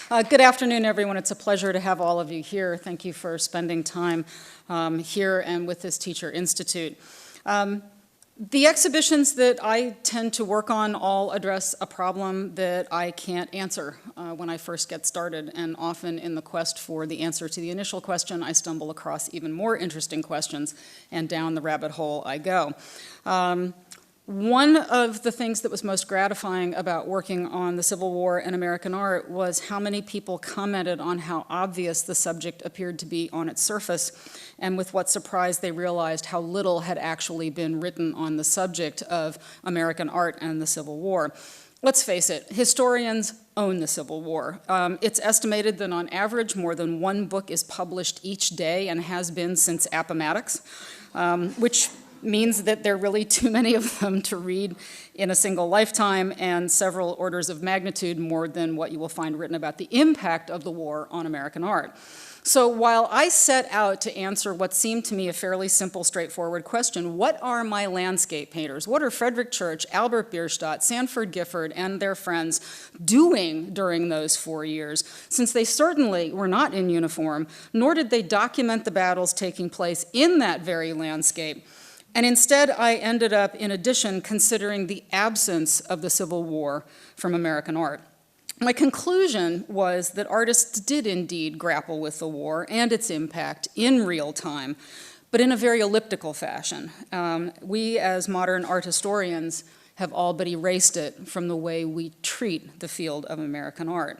Good afternoon, everyone. It's a pleasure to have all of you here. Thank you for spending time here and with this Teacher Institute. The exhibitions that I tend to work on all address a problem that I can't answer when I first get started, and often in the quest for the answer to the initial question, I stumble across even more interesting questions, and down the rabbit hole I go. One of the things that was most gratifying about working on the Civil War and American art was how many people commented on how obvious the subject appeared to be on its surface, and with what surprise they realized how little had actually been written on the subject of American art and the Civil War. Let's face it, historians own the Civil War. It's estimated that on average more than one book is published each day and has been since Appomattox, which means that there are really too many of them to read in a single lifetime, and several orders of magnitude more than what you will find written about the impact of the war on American art. So while I set out to answer what seemed to me a fairly simple, straightforward question, what are my landscape painters? What are Frederic Church, Albert Bierstadt, Sanford Gifford, and their friends doing during those 4 years? Since they certainly were not in uniform, nor did they document the battles taking place in that very landscape. And instead, I ended up, in addition, considering the absence of the Civil War from American art. My conclusion was that artists did indeed grapple with the war and its impact in real time, but in a very elliptical fashion. We, as modern art historians, have all but erased it from the way we treat the field of American art.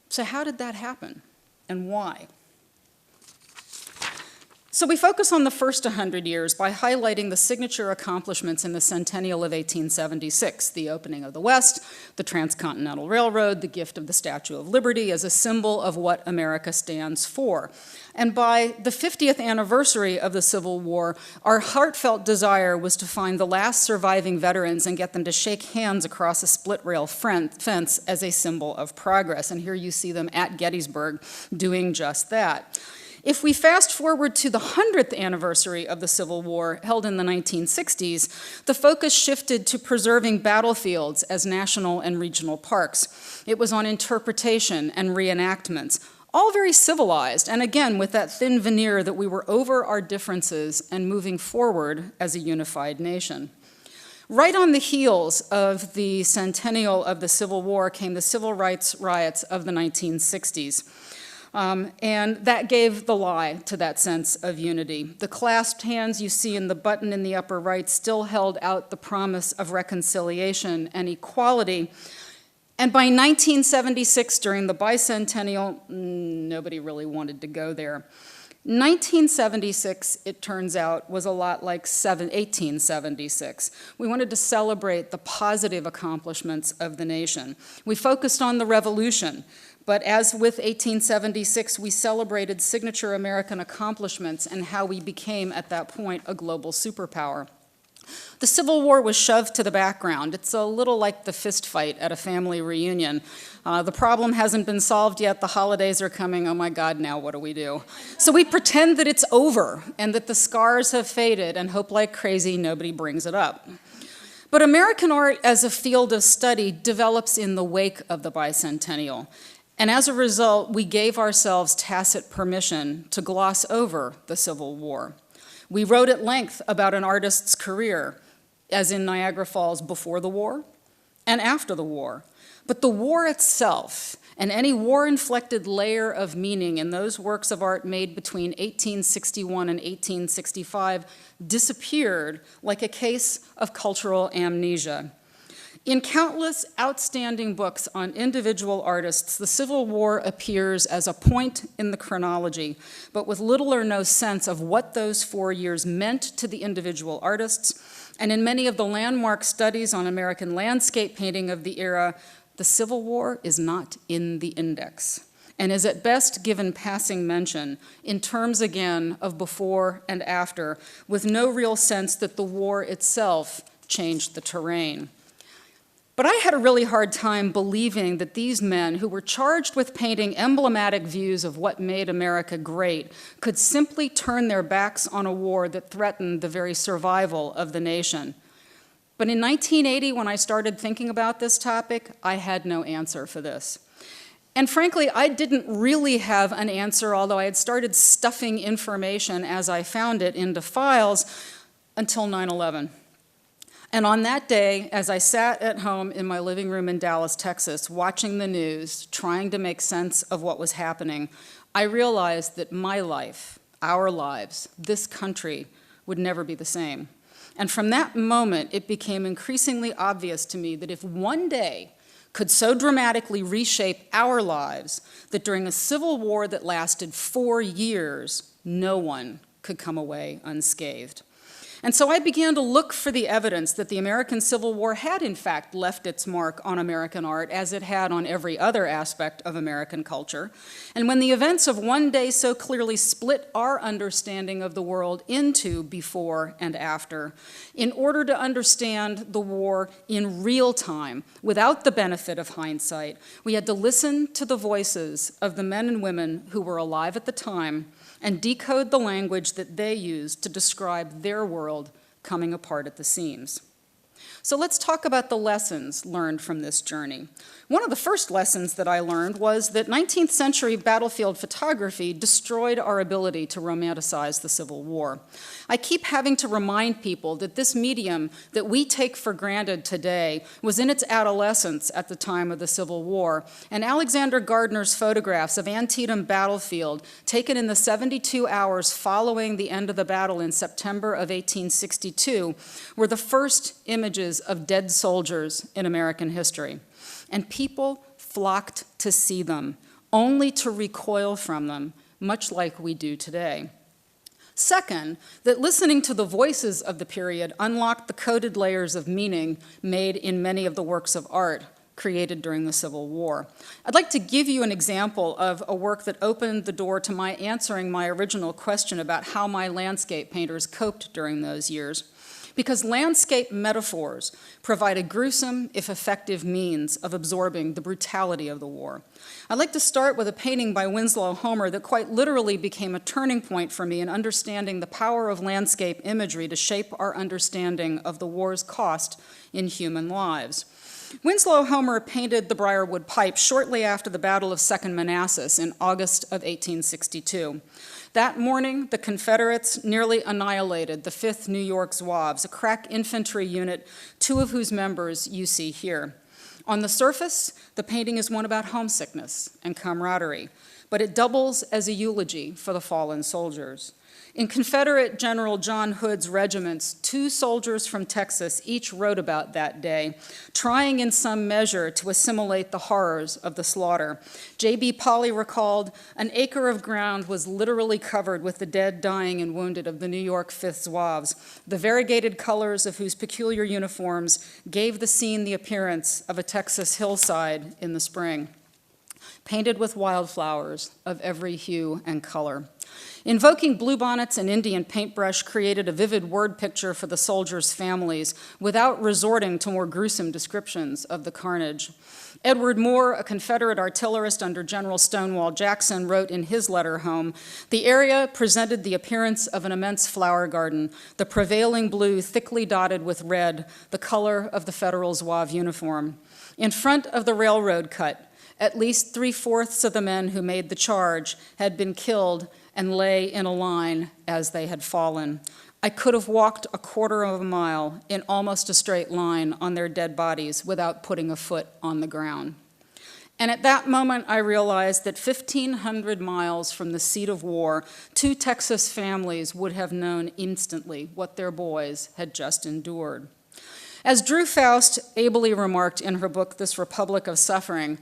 So how did that happen, and why? So we focus on the first 100 years by highlighting the signature accomplishments in the centennial of 1876, the opening of the West, the Transcontinental Railroad, the gift of the Statue of Liberty as a symbol of what America stands for. And by the 50th anniversary of the Civil War, our heartfelt desire was to find the last surviving veterans and get them to shake hands across a split rail fence as a symbol of progress. And here you see them at Gettysburg doing just that. If we fast forward to the 100th anniversary of the Civil War, held in the 1960s, the focus shifted to preserving battlefields as national and regional parks. It was on interpretation and reenactments, all very civilized, and again, with that thin veneer that we were over our differences and moving forward as a unified nation. Right on the heels of the centennial of the Civil War came the civil rights riots of the 1960s. And that gave the lie to that sense of unity. The clasped hands you see in the button in the upper right still held out the promise of reconciliation and equality. And by 1976, during the Bicentennial, nobody really wanted to go there. 1976, it turns out, was a lot like 1876. We wanted to celebrate the positive accomplishments of the nation. We focused on the revolution. But as with 1876, we celebrated signature American accomplishments and how we became, at that point, a global superpower. The Civil War was shoved to the background. It's a little like the fist fight at a family reunion. The problem hasn't been solved yet. The holidays are coming. Oh my God, now what do we do? So we pretend that it's over and that the scars have faded and hope like crazy nobody brings it up. But American art as a field of study develops in the wake of the Bicentennial. And as a result, we gave ourselves tacit permission to gloss over the Civil War. We wrote at length about an artist's career, as in Niagara Falls before the war and after the war. But the war itself, and any war-inflected layer of meaning in those works of art made between 1861 and 1865, disappeared like a case of cultural amnesia. In countless outstanding books on individual artists, the Civil War appears as a point in the chronology, but with little or no sense of what those 4 years meant to the individual artists. And in many of the landmark studies on American landscape painting of the era, the Civil War is not in the index, and is at best given passing mention in terms, again, of before and after, with no real sense that the war itself changed the terrain. But I had a really hard time believing that these men, who were charged with painting emblematic views of what made America great, could simply turn their backs on a war that threatened the very survival of the nation. But in 1980, when I started thinking about this topic, I had no answer for this. And frankly, I didn't really have an answer, although I had started stuffing information as I found it into files, until 9/11. And on that day, as I sat at home in my living room in Dallas, Texas, watching the news, trying to make sense of what was happening, I realized that my life, our lives, this country, would never be the same. And from that moment, it became increasingly obvious to me that if one day could so dramatically reshape our lives that during a civil war that lasted 4 years, no one could come away unscathed. And so I began to look for the evidence that the American Civil War had, in fact, left its mark on American art, as it had on every other aspect of American culture. And when the events of one day so clearly split our understanding of the world into before and after, in order to understand the war in real time, without the benefit of hindsight, we had to listen to the voices of the men and women who were alive at the time and decode the language that they used to describe their world coming apart at the seams. So let's talk about the lessons learned from this journey. One of the first lessons that I learned was that 19th century battlefield photography destroyed our ability to romanticize the Civil War. I keep having to remind people that this medium that we take for granted today was in its adolescence at the time of the Civil War, and Alexander Gardner's photographs of Antietam battlefield, taken in the 72 hours following the end of the battle in September of 1862, were the first images of dead soldiers in American history. And people flocked to see them, only to recoil from them, much like we do today. Second, that listening to the voices of the period unlocked the coded layers of meaning made in many of the works of art created during the Civil War. I'd like to give you an example of a work that opened the door to my answering my original question about how my landscape painters coped during those years. Because landscape metaphors provide a gruesome, if effective, means of absorbing the brutality of the war. I'd like to start with a painting by Winslow Homer that quite literally became a turning point for me in understanding the power of landscape imagery to shape our understanding of the war's cost in human lives. Winslow Homer painted the Briarwood Pipe shortly after the Battle of Second Manassas in August of 1862. That morning, the Confederates nearly annihilated the 5th New York Zouaves, a crack infantry unit, 2 of whose members you see here. On the surface, the painting is one about homesickness and camaraderie, but it doubles as a eulogy for the fallen soldiers. In Confederate General John Hood's regiments, 2 soldiers from Texas each wrote about that day, trying in some measure to assimilate the horrors of the slaughter. J.B. Pauley recalled, "An acre of ground was literally covered with the dead, dying, and wounded of the New York 5th Zouaves, the variegated colors of whose peculiar uniforms gave the scene the appearance of a Texas hillside in the spring, painted with wildflowers of every hue and color." Invoking bluebonnets and Indian paintbrush created a vivid word picture for the soldiers' families without resorting to more gruesome descriptions of the carnage. Edward Moore, a Confederate artillerist under General Stonewall Jackson, wrote in his letter home, "The area presented the appearance of an immense flower garden, the prevailing blue thickly dotted with red, the color of the Federal Zouave uniform. In front of the railroad cut, at least 3/4 of the men who made the charge had been killed and lay in a line as they had fallen. I could have walked a quarter of a mile in almost a straight line on their dead bodies without putting a foot on the ground." And at that moment, I realized that 1,500 miles from the seat of war, 2 Texas families would have known instantly what their boys had just endured. As Drew Faust ably remarked in her book, This Republic of Suffering,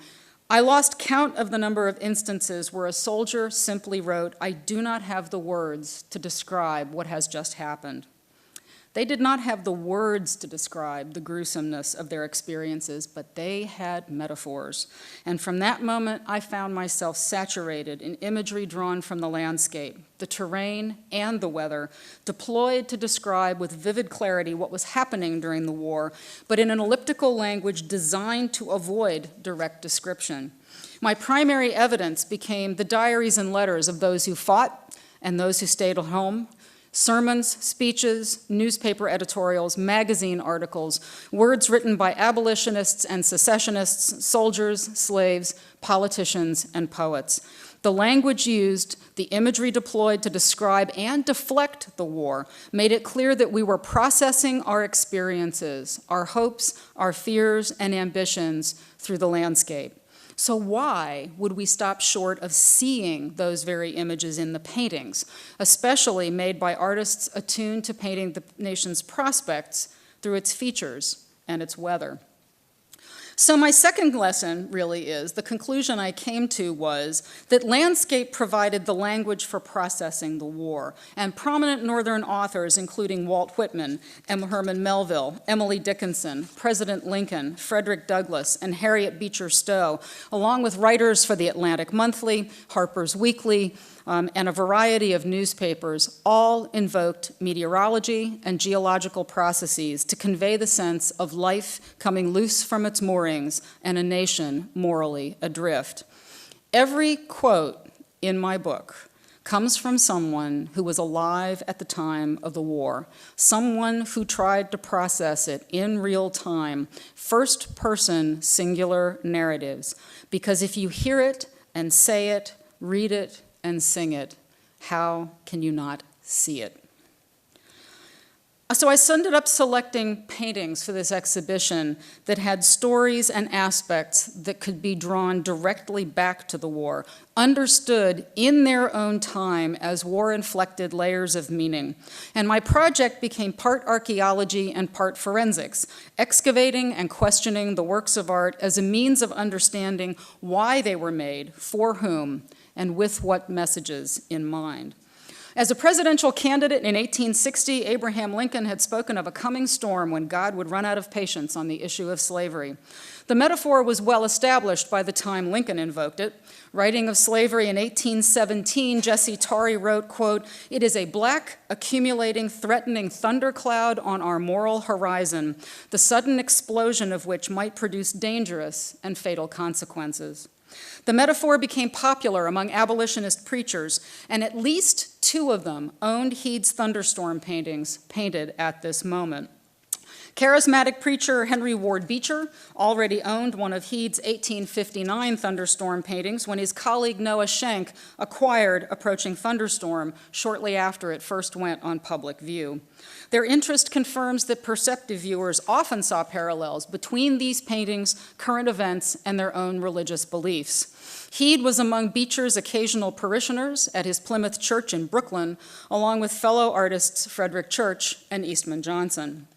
"I lost count of the number of instances where a soldier simply wrote, 'I do not have the words to describe what has just happened.' They did not have the words to describe the gruesomeness of their experiences, but they had metaphors. And from that moment, I found myself saturated in imagery drawn from the landscape, the terrain, and the weather, deployed to describe with vivid clarity what was happening during the war, but in an elliptical language designed to avoid direct description. My primary evidence became the diaries and letters of those who fought and those who stayed at home, Sermons, speeches, newspaper editorials, magazine articles, words written by abolitionists and secessionists, soldiers, slaves, politicians, and poets. The language used, the imagery deployed to describe and deflect the war made it clear that we were processing our experiences, our hopes, our fears, and ambitions through the landscape. So why would we stop short of seeing those very images in the paintings, especially made by artists attuned to painting the nation's prospects through its features and its weather? So my second lesson really is, the conclusion I came to was that landscape provided the language for processing the war, and prominent Northern authors, including Walt Whitman, Herman Melville, Emily Dickinson, President Lincoln, Frederick Douglass, and Harriet Beecher Stowe, along with writers for the Atlantic Monthly, Harpers Weekly, and a variety of newspapers, all invoked meteorology and geological processes to convey the sense of life coming loose from its moorings and a nation morally adrift. Every quote in my book comes from someone who was alive at the time of the war, someone who tried to process it in real time, first-person singular narratives, because if you hear it and say it, read it, and sing it, how can you not see it? So I ended up selecting paintings for this exhibition that had stories and aspects that could be drawn directly back to the war, understood in their own time as war-inflected layers of meaning. And my project became part archaeology and part forensics, excavating and questioning the works of art as a means of understanding why they were made, for whom, and with what messages in mind. As a presidential candidate in 1860, Abraham Lincoln had spoken of a coming storm when God would run out of patience on the issue of slavery. The metaphor was well established by the time Lincoln invoked it. Writing of slavery in 1817, Jesse Torrey wrote, quote, "It is a black, accumulating, threatening thundercloud on our moral horizon, the sudden explosion of which might produce dangerous and fatal consequences." The metaphor became popular among abolitionist preachers, and at least two of them owned Heade's thunderstorm paintings painted at this moment. Charismatic preacher Henry Ward Beecher already owned one of Heade's 1859 thunderstorm paintings when his colleague Noah Schenk acquired Approaching Thunderstorm shortly after it first went on public view. Their interest confirms that perceptive viewers often saw parallels between these paintings, current events, and their own religious beliefs. Heade was among Beecher's occasional parishioners at his Plymouth church in Brooklyn, along with fellow artists Frederic Church and Eastman Johnson.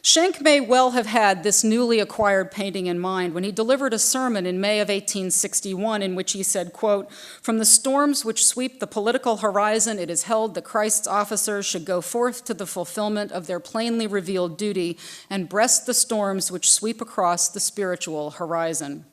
Schenk may well have had this newly acquired painting in mind when he delivered a sermon in May of 1861 in which he said, quote, "From the storms which sweep the political horizon, it is held that Christ's officers should go forth to the fulfillment of their plainly revealed duty and breast the storms which sweep across the spiritual horizon."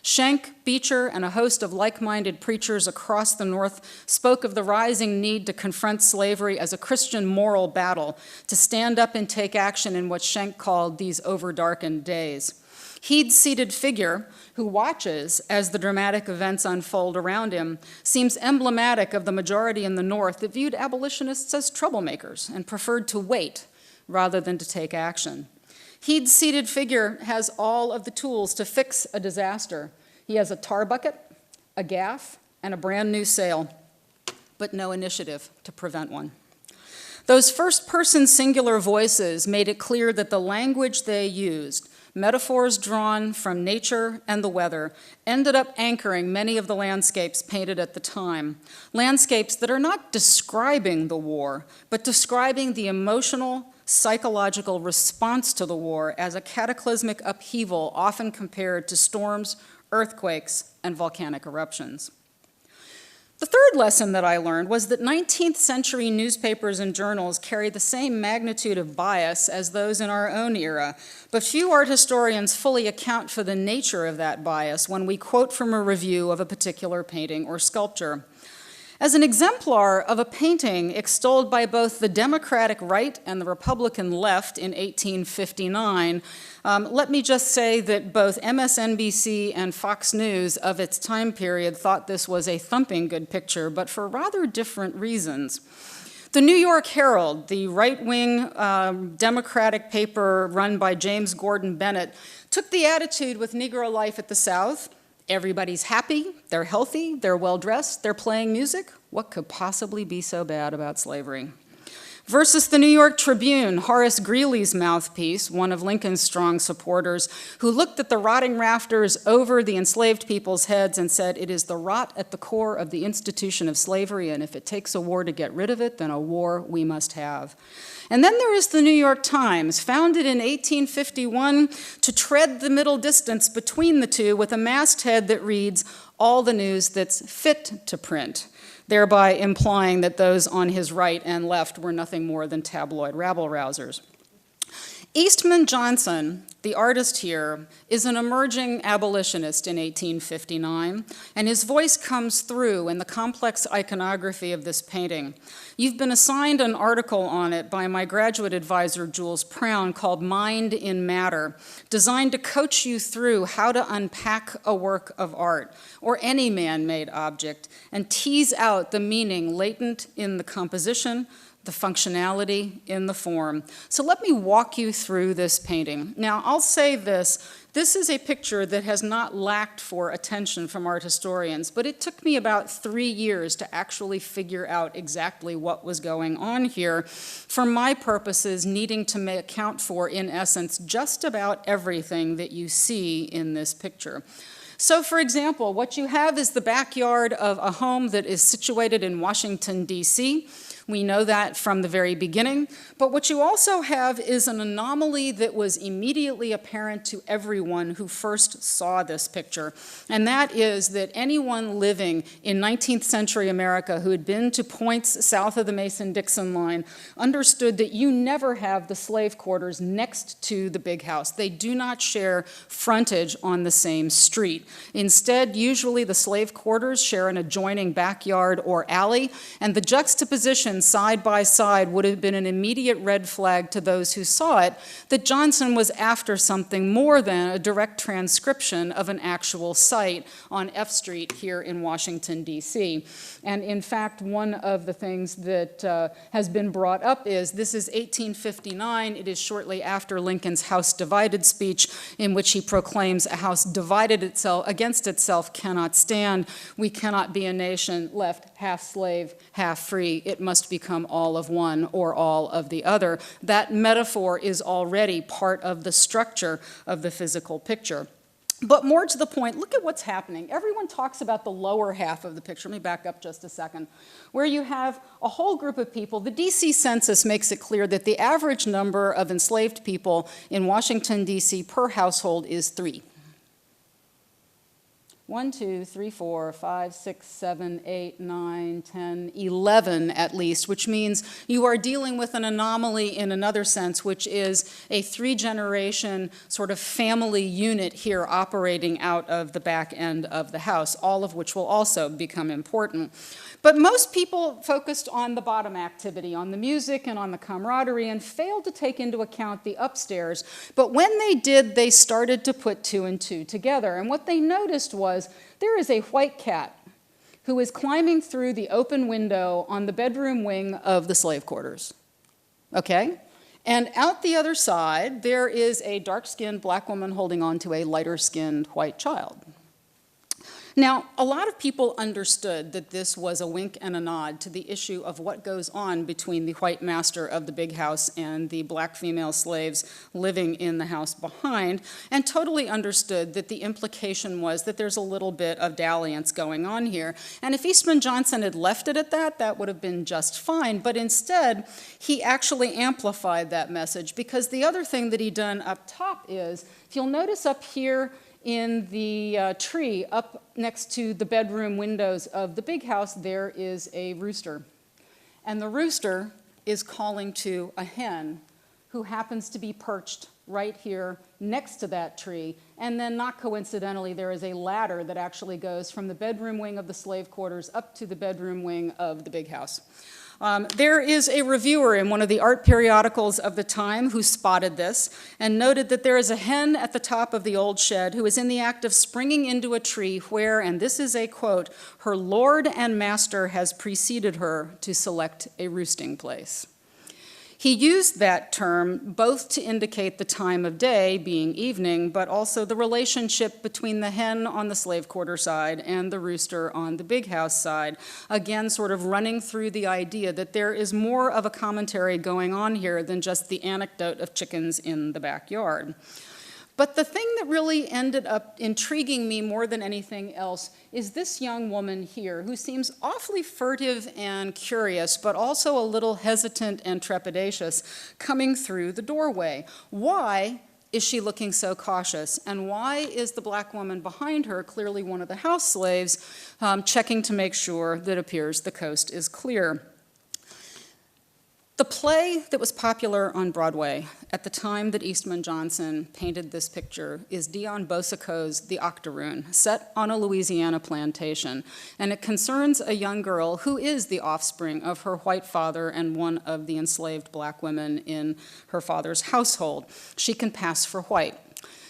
Schenk, Beecher, and a host of like-minded preachers across the North spoke of the rising need to confront slavery as a Christian moral battle, to stand up and take action in what Schenk called these overdarkened days. Heade's seated figure, who watches as the dramatic events unfold around him, seems emblematic of the majority in the North that viewed abolitionists as troublemakers and preferred to wait rather than to take action. Heade's seated figure has all of the tools to fix a disaster. He has a tar bucket, a gaff, and a brand new sail, but no initiative to prevent one. Those first-person singular voices made it clear that the language they used, metaphors drawn from nature and the weather, ended up anchoring many of the landscapes painted at the time. Landscapes that are not describing the war, but describing the emotional, psychological response to the war as a cataclysmic upheaval often compared to storms, earthquakes, and volcanic eruptions. The third lesson that I learned was that 19th century newspapers and journals carry the same magnitude of bias as those in our own era, but few art historians fully account for the nature of that bias when we quote from a review of a particular painting or sculpture. As an exemplar of a painting extolled by both the Democratic right and the Republican left in 1859, let me just say that both MSNBC and Fox News of its time period thought this was a thumping good picture, but for rather different reasons. The New York Herald, the right-wing Democratic paper run by James Gordon Bennett, took the attitude with Negro life at the South: everybody's happy, they're healthy, they're well-dressed, they're playing music. What could possibly be so bad about slavery? Versus the New York Tribune, Horace Greeley's mouthpiece, one of Lincoln's strong supporters, who looked at the rotting rafters over the enslaved people's heads and said, "It is the rot at the core of the institution of slavery, and if it takes a war to get rid of it, then a war we must have." And then there is the New York Times, founded in 1851 to tread the middle distance between the two with a masthead that reads, "All the news that's fit to print," thereby implying that those on his right and left were nothing more than tabloid rabble-rousers. Eastman Johnson, the artist here, is an emerging abolitionist in 1859, and his voice comes through in the complex iconography of this painting. You've been assigned an article on it by my graduate advisor, Jules Prown, called Mind in Matter, designed to coach you through how to unpack a work of art, or any man-made object, and tease out the meaning latent in the composition, the functionality in the form. So let me walk you through this painting. Now, I'll say this is a picture that has not lacked for attention from art historians, but it took me about 3 years to actually figure out exactly what was going on here, for my purposes needing to account for, in essence, just about everything that you see in this picture. So, for example, what you have is the backyard of a home that is situated in Washington, D.C. We know that from the very beginning. But what you also have is an anomaly that was immediately apparent to everyone who first saw this picture. And that is that anyone living in 19th century America who had been to points south of the Mason-Dixon line understood that you never have the slave quarters next to the big house. They do not share frontage on the same street. Instead, usually the slave quarters share an adjoining backyard or alley, and the juxtaposition side by side would have been an immediate red flag to those who saw it that Johnson was after something more than a direct transcription of an actual site on F Street here in Washington, D.C. And in fact, one of the things that has been brought up is this is 1859. It is shortly after Lincoln's House Divided speech, in which he proclaims a house divided against itself cannot stand. We cannot be a nation left half slave, half free. It must become all of one or all of the other. That metaphor is already part of the structure of the physical picture. But more to the point, look at what's happening. Everyone talks about the lower half of the picture. Let me back up just a second. Where you have a whole group of people. The DC Census makes it clear that the average number of enslaved people in Washington, D.C. per household is 3. 1, 2, 3, 4, 5, 6, 7, 8, 9, 10, 11 at least, which means you are dealing with an anomaly in another sense, which is a 3-generation sort of family unit here operating out of the back end of the house, all of which will also become important. But most people focused on the bottom activity, on the music and on the camaraderie, and failed to take into account the upstairs. But when they did, they started to put 2 and 2 together. And what they noticed was there is a white cat who is climbing through the open window on the bedroom wing of the slave quarters. Okay? And out the other side, there is a dark-skinned black woman holding on to a lighter-skinned white child. Now, a lot of people understood that this was a wink and a nod to the issue of what goes on between the white master of the big house and the black female slaves living in the house behind, and totally understood that the implication was that there's a little bit of dalliance going on here. And if Eastman Johnson had left it at that, that would have been just fine. But instead, he actually amplified that message, because the other thing that he done up top is, if you'll notice up here, in the tree up next to the bedroom windows of the big house, there is a rooster. And the rooster is calling to a hen who happens to be perched right here next to that tree. And then, not coincidentally, there is a ladder that actually goes from the bedroom wing of the slave quarters up to the bedroom wing of the big house. There is a reviewer in one of the art periodicals of the time who spotted this and noted that there is a hen at the top of the old shed who is in the act of springing into a tree where, and this is a quote, her lord and master has preceded her to select a roosting place. He used that term both to indicate the time of day, being evening, but also the relationship between the hen on the slave quarter side and the rooster on the big house side, again sort of running through the idea that there is more of a commentary going on here than just the anecdote of chickens in the backyard. But the thing that really ended up intriguing me more than anything else is this young woman here who seems awfully furtive and curious, but also a little hesitant and trepidatious coming through the doorway. Why is she looking so cautious? And why is the black woman behind her, clearly one of the house slaves, checking to make sure that it appears the coast is clear? The play that was popular on Broadway at the time that Eastman Johnson painted this picture is Dion Bosco's The Octoroon, set on a Louisiana plantation. And it concerns a young girl who is the offspring of her white father and one of the enslaved black women in her father's household. She can pass for white,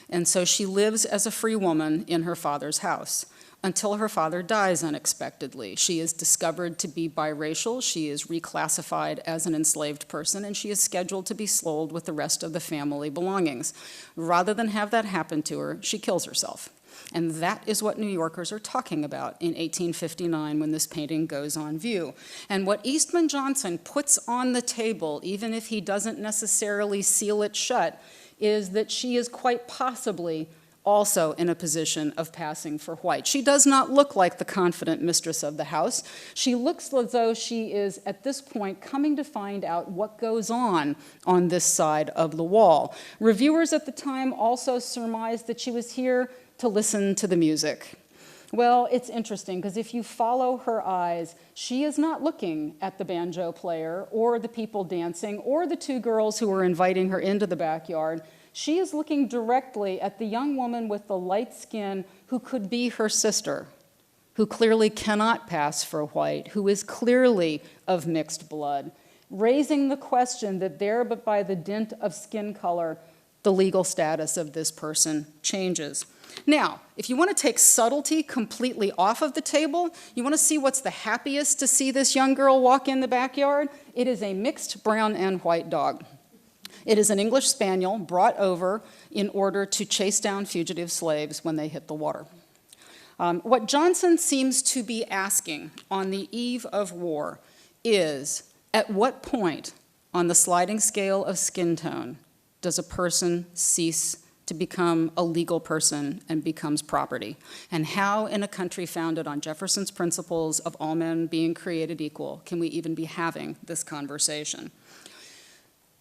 and so she lives as a free woman in her father's house, until her father dies unexpectedly. She is discovered to be biracial, she is reclassified as an enslaved person, and she is scheduled to be sold with the rest of the family belongings. Rather than have that happen to her, she kills herself. And that is what New Yorkers are talking about in 1859 when this painting goes on view. And what Eastman Johnson puts on the table, even if he doesn't necessarily seal it shut, is that she is quite possibly also in a position of passing for white. She does not look like the confident mistress of the house. She looks as though she is, at this point, coming to find out what goes on this side of the wall. Reviewers at the time also surmised that she was here to listen to the music. Well, it's interesting, because if you follow her eyes, she is not looking at the banjo player or the people dancing or the two girls who are inviting her into the backyard. She is looking directly at the young woman with the light skin who could be her sister, who clearly cannot pass for white, who is clearly of mixed blood, raising the question that there, but by the dint of skin color, the legal status of this person changes. Now, if you want to take subtlety completely off of the table, you want to see what's the happiest to see this young girl walk in the backyard, it is a mixed brown and white dog. It is an English spaniel brought over in order to chase down fugitive slaves when they hit the water. What Johnson seems to be asking on the eve of war is, at what point on the sliding scale of skin tone does a person cease to become a legal person and becomes property? And how, in a country founded on Jefferson's principles of all men being created equal, can we even be having this conversation?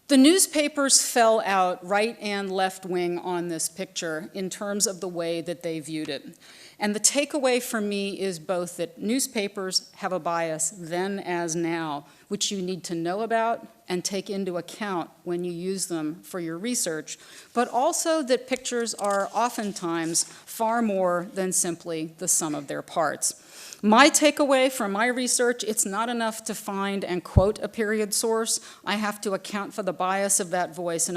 The newspapers fell out right and left wing on this picture in terms of the way that they viewed it. And the takeaway for me is both that newspapers have a bias then as now, which you need to know about and take into account when you use them for your research, but also that pictures are oftentimes far more than simply the sum of their parts. My takeaway from my research, it's not enough to find and quote a period source. I have to account for the bias of that voice in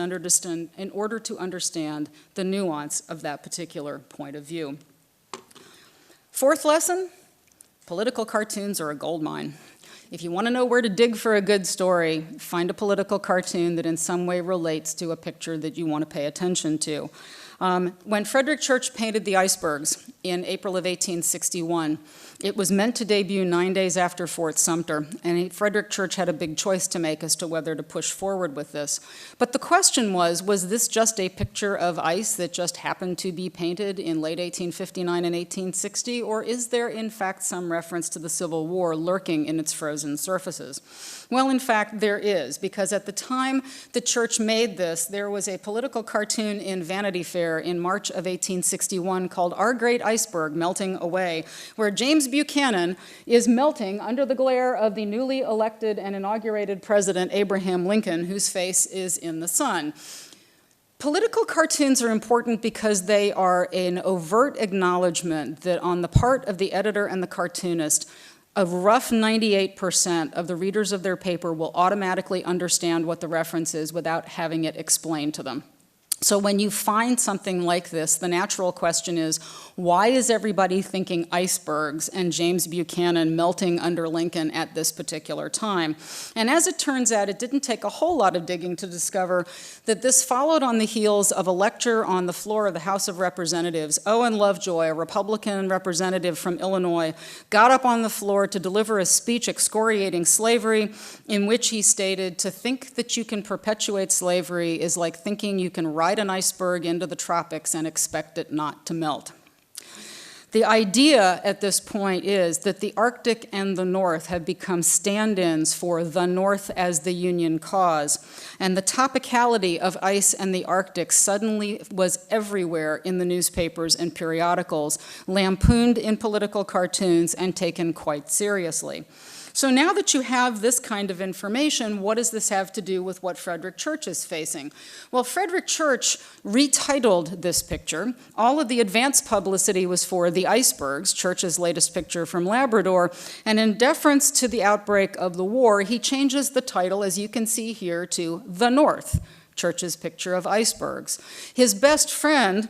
order to understand the nuance of that particular point of view. Fourth lesson, political cartoons are a goldmine. If you want to know where to dig for a good story, find a political cartoon that in some way relates to a picture that you want to pay attention to. When Frederic Church painted the Icebergs in April of 1861, it was meant to debut 9 days after Fort Sumter, and Frederic Church had a big choice to make as to whether to push forward with this. But the question was this just a picture of ice that just happened to be painted in late 1859 and 1860, or is there in fact some reference to the Civil War lurking in its frozen surfaces? Well, in fact, there is, because at the time the Church made this, there was a political cartoon in Vanity Fair in March of 1861 called Our Great Iceberg Melting Away, where James Buchanan is melting under the glare of the newly elected and inaugurated President Abraham Lincoln, whose face is in the sun. Political cartoons are important because they are an overt acknowledgement that on the part of the editor and the cartoonist, a rough 98% of the readers of their paper will automatically understand what the reference is without having it explained to them. So when you find something like this, the natural question is, why is everybody thinking icebergs and James Buchanan melting under Lincoln at this particular time? And as it turns out, it didn't take a whole lot of digging to discover that this followed on the heels of a lecture on the floor of the House of Representatives. Owen Lovejoy, a Republican representative from Illinois, got up on the floor to deliver a speech excoriating slavery, in which he stated, "To think that you can perpetuate slavery is like thinking you can ride an iceberg into the tropics and expect it not to melt." The idea at this point is that the Arctic and the North have become stand-ins for the North as the Union cause, and the topicality of ice and the Arctic suddenly was everywhere in the newspapers and periodicals, lampooned in political cartoons and taken quite seriously. So now that you have this kind of information, what does this have to do with what Frederic Church is facing? Well, Frederic Church retitled this picture. All of the advance publicity was for the icebergs, Church's latest picture from Labrador, and in deference to the outbreak of the war, he changes the title, as you can see here, to The North, Church's picture of icebergs. His best friend,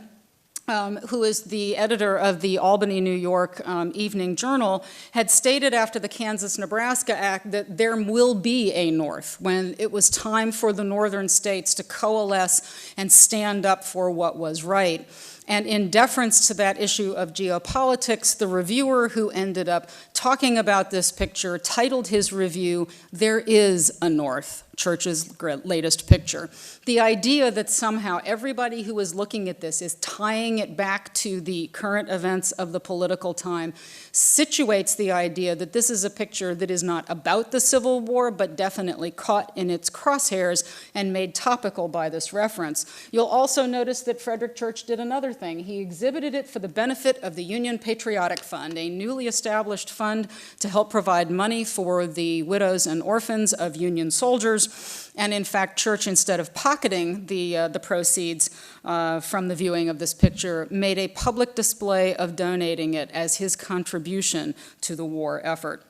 who is the editor of the Albany, New York Evening Journal, had stated after the Kansas-Nebraska Act that there will be a North when it was time for the northern states to coalesce and stand up for what was right. And in deference to that issue of geopolitics, the reviewer who ended up talking about this picture titled his review, "There is a North," Church's latest picture. The idea that somehow everybody who is looking at this is tying it back to the current events of the political time situates the idea that this is a picture that is not about the Civil War, but definitely caught in its crosshairs and made topical by this reference. You'll also notice that Frederic Church did another thing. He exhibited it for the benefit of the Union Patriotic Fund, a newly established fund to help provide money for the widows and orphans of Union soldiers. And in fact, Church, instead of pocketing the proceeds from the viewing of this picture, made a public display of donating it as his contribution to the war effort.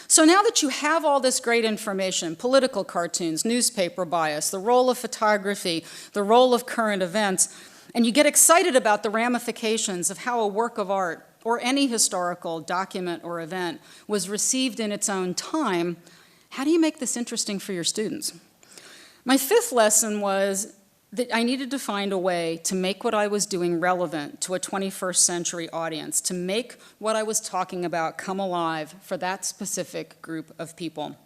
So now that you have all this great information, political cartoons, newspaper bias, the role of photography, the role of current events, and you get excited about the ramifications of how a work of art or any historical document or event was received in its own time, how do you make this interesting for your students? My fifth lesson was that I needed to find a way to make what I was doing relevant to a 21st century audience, to make what I was talking about come alive for that specific group of people.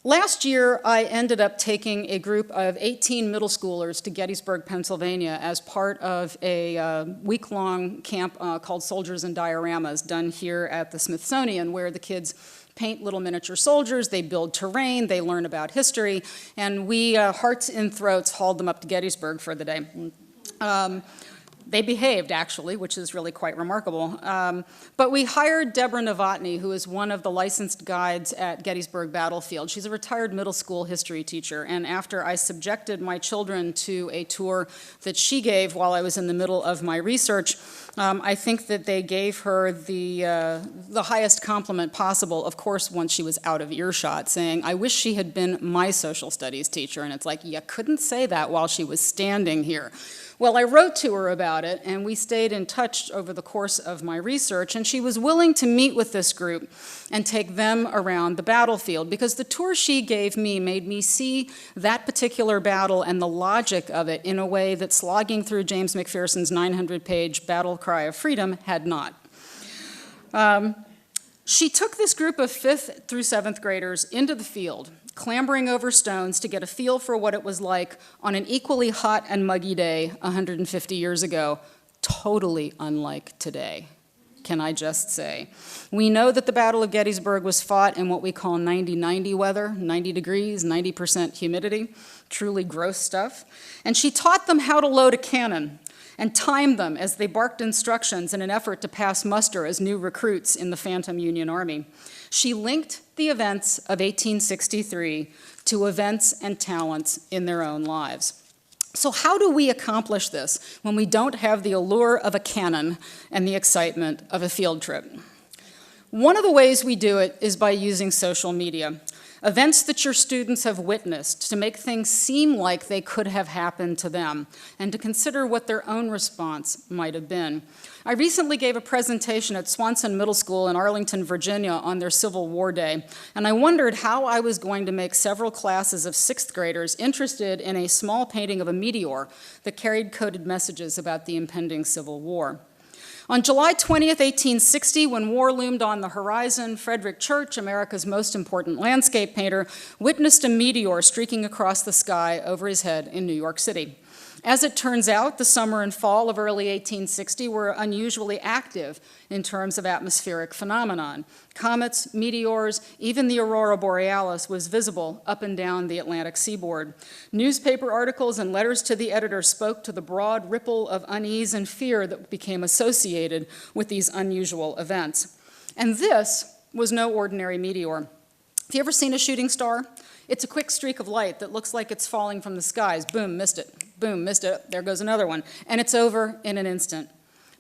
Last year, I ended up taking a group of 18 middle schoolers to Gettysburg, Pennsylvania as part of a week-long camp called Soldiers and Dioramas done here at the Smithsonian, where the kids paint little miniature soldiers, they build terrain, they learn about history, and we, hearts in throats, hauled them up to Gettysburg for the day. They behaved, actually, which is really quite remarkable. But we hired Deborah Novotny, who is one of the licensed guides at Gettysburg Battlefield. She's a retired middle school history teacher, and after I subjected my children to a tour that she gave while I was in the middle of my research, I think that they gave her the highest compliment possible, of course, once she was out of earshot, saying, "I wish she had been my social studies teacher." And it's like, you couldn't say that while she was standing here. Well, I wrote to her about it, and we stayed in touch over the course of my research, and she was willing to meet with this group and take them around the battlefield, because the tour she gave me made me see that particular battle and the logic of it in a way that slogging through James McPherson's 900-page Battle Cry of Freedom had not. She took this group of 5th through 7th graders into the field, clambering over stones to get a feel for what it was like on an equally hot and muggy day 150 years ago, totally unlike today, can I just say. We know that the Battle of Gettysburg was fought in what we call 90-90 weather, 90 degrees, 90% humidity, truly gross stuff. And she taught them how to load a cannon and timed them as they barked instructions in an effort to pass muster as new recruits in the Phantom Union Army. She linked the events of 1863 to events and talents in their own lives. So how do we accomplish this when we don't have the allure of a cannon and the excitement of a field trip? One of the ways we do it is by using social media. Events that your students have witnessed to make things seem like they could have happened to them and to consider what their own response might have been. I recently gave a presentation at Swanson Middle School in Arlington, Virginia on their Civil War Day, and I wondered how I was going to make several classes of sixth graders interested in a small painting of a meteor that carried coded messages about the impending Civil War. On July 20th, 1860, when war loomed on the horizon, Frederic Church, America's most important landscape painter, witnessed a meteor streaking across the sky over his head in New York City. As it turns out, the summer and fall of early 1860 were unusually active in terms of atmospheric phenomenon. Comets, meteors, even the aurora borealis was visible up and down the Atlantic seaboard. Newspaper articles and letters to the editor spoke to the broad ripple of unease and fear that became associated with these unusual events. And this was no ordinary meteor. Have you ever seen a shooting star? It's a quick streak of light that looks like it's falling from the skies. Boom, missed it. Boom, missed it. There goes another one. And it's over in an instant.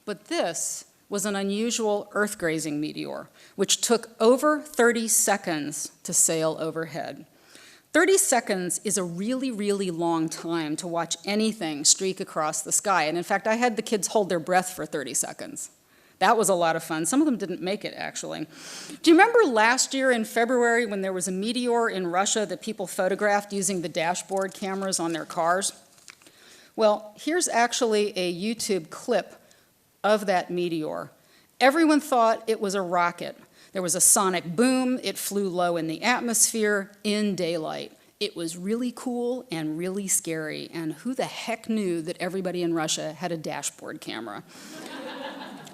But this was an unusual Earth-grazing meteor, which took over 30 seconds to sail overhead. 30 seconds is a really, really long time to watch anything streak across the sky. And in fact, I had the kids hold their breath for 30 seconds. That was a lot of fun. Some of them didn't make it, actually. Do you remember last year in February when there was a meteor in Russia that people photographed using the dashboard cameras on their cars? Well, here's actually a YouTube clip of that meteor. Everyone thought it was a rocket. There was a sonic boom. It flew low in the atmosphere in daylight. It was really cool and really scary. And who the heck knew that everybody in Russia had a dashboard camera?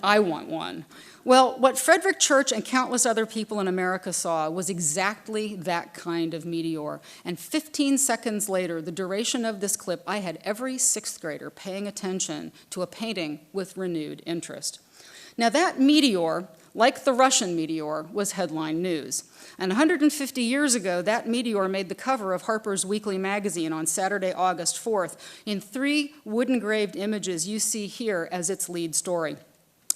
I want one. Well, what Frederic Church and countless other people in America saw was exactly that kind of meteor. And 15 seconds later, the duration of this clip, I had every sixth grader paying attention to a painting with renewed interest. Now that meteor, like the Russian meteor, was headline news. And 150 years ago, that meteor made the cover of Harpers Weekly magazine on Saturday, August 4th, in 3 wood-engraved images you see here as its lead story.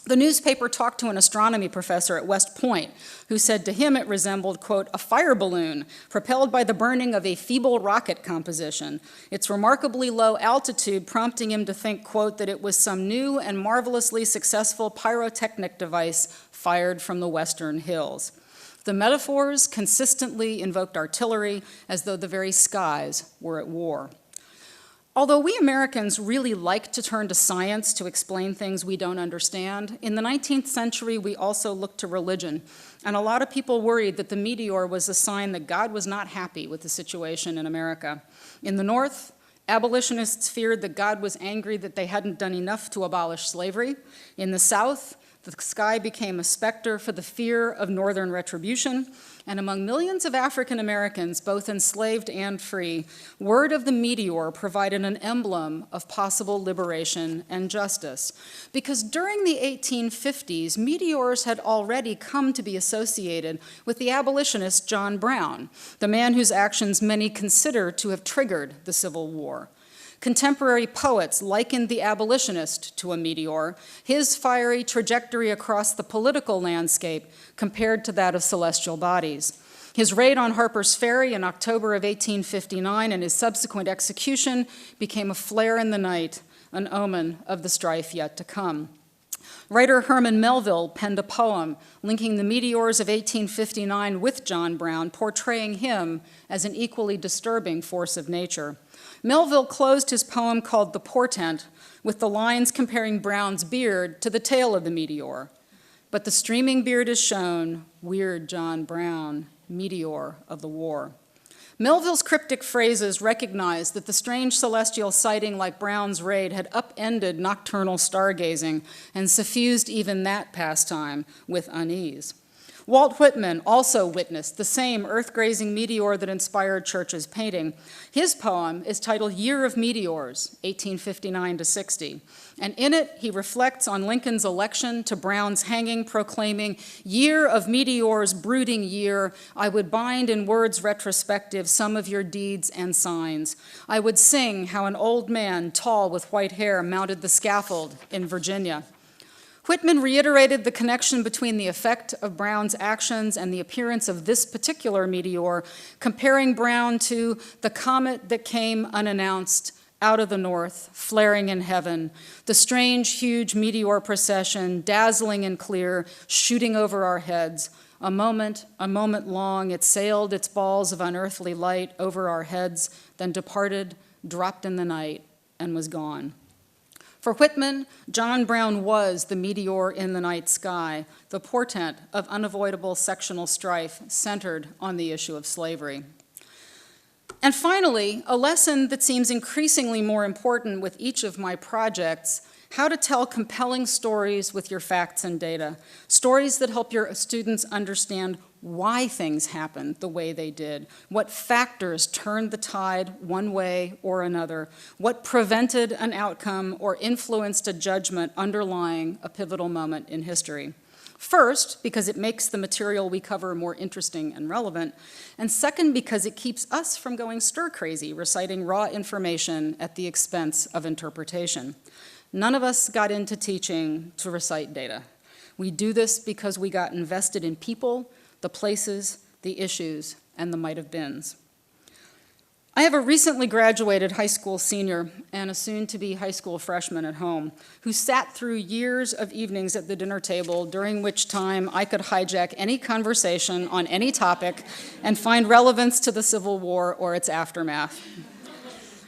The newspaper talked to an astronomy professor at West Point who said to him it resembled, quote, a fire balloon propelled by the burning of a feeble rocket composition, its remarkably low altitude prompting him to think, quote, that it was some new and marvelously successful pyrotechnic device fired from the western hills. The metaphors consistently invoked artillery as though the very skies were at war. Although we Americans really like to turn to science to explain things we don't understand, in the 19th century we also looked to religion. And a lot of people worried that the meteor was a sign that God was not happy with the situation in America. In the North, abolitionists feared that God was angry that they hadn't done enough to abolish slavery. In the South, the sky became a specter for the fear of Northern retribution. And among millions of African Americans, both enslaved and free, word of the meteor provided an emblem of possible liberation and justice. Because during the 1850s, meteors had already come to be associated with the abolitionist John Brown, the man whose actions many consider to have triggered the Civil War. Contemporary poets likened the abolitionist to a meteor, his fiery trajectory across the political landscape compared to that of celestial bodies. His raid on Harper's Ferry in October of 1859 and his subsequent execution became a flare in the night, an omen of the strife yet to come. Writer Herman Melville penned a poem linking the meteors of 1859 with John Brown, portraying him as an equally disturbing force of nature. Melville closed his poem called The Portent with the lines comparing Brown's beard to the tail of the meteor. But the streaming beard is shown, weird John Brown, meteor of the war. Melville's cryptic phrases recognized that the strange celestial sighting like Brown's raid had upended nocturnal stargazing and suffused even that pastime with unease. Walt Whitman also witnessed the same earth-grazing meteor that inspired Church's painting. His poem is titled Year of Meteors, 1859 to 60. And in it, he reflects on Lincoln's election to Brown's hanging, proclaiming, "Year of meteors, brooding year, I would bind in words retrospective some of your deeds and signs. I would sing how an old man, tall with white hair, mounted the scaffold in Virginia." Whitman reiterated the connection between the effect of Brown's actions and the appearance of this particular meteor, comparing Brown to the comet that came unannounced out of the north, flaring in heaven, the strange, huge meteor procession, dazzling and clear, shooting over our heads. A moment long, it sailed its balls of unearthly light over our heads, then departed, dropped in the night, and was gone. For Whitman, John Brown was the meteor in the night sky, the portent of unavoidable sectional strife centered on the issue of slavery. And finally, a lesson that seems increasingly more important with each of my projects: how to tell compelling stories with your facts and data, stories that help your students understand why things happened the way they did, what factors turned the tide one way or another, what prevented an outcome or influenced a judgment underlying a pivotal moment in history. First, because it makes the material we cover more interesting and relevant, and second, because it keeps us from going stir-crazy, reciting raw information at the expense of interpretation. None of us got into teaching to recite data. We do this because we got invested in people, the places, the issues, and the might-have-beens. I have a recently graduated high school senior and a soon-to-be high school freshman at home who sat through years of evenings at the dinner table, during which time I could hijack any conversation on any topic and find relevance to the Civil War or its aftermath.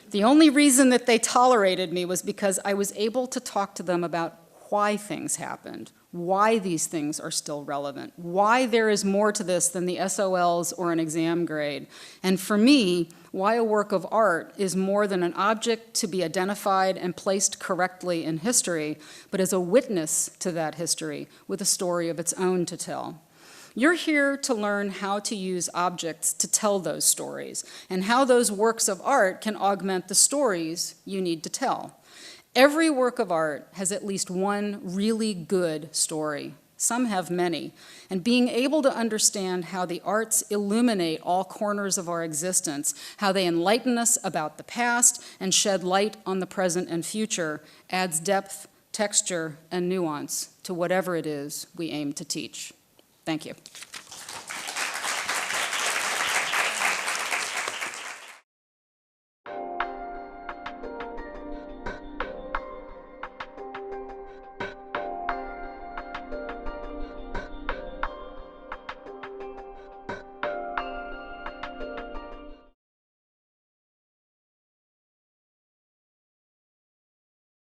The only reason that they tolerated me was because I was able to talk to them about why things happened, why these things are still relevant, why there is more to this than the SOLs or an exam grade, and for me, why a work of art is more than an object to be identified and placed correctly in history, but as a witness to that history with a story of its own to tell. You're here to learn how to use objects to tell those stories, and how those works of art can augment the stories you need to tell. Every work of art has at least one really good story. Some have many. And being able to understand how the arts illuminate all corners of our existence, how they enlighten us about the past and shed light on the present and future, adds depth, texture, and nuance to whatever it is we aim to teach. Thank you.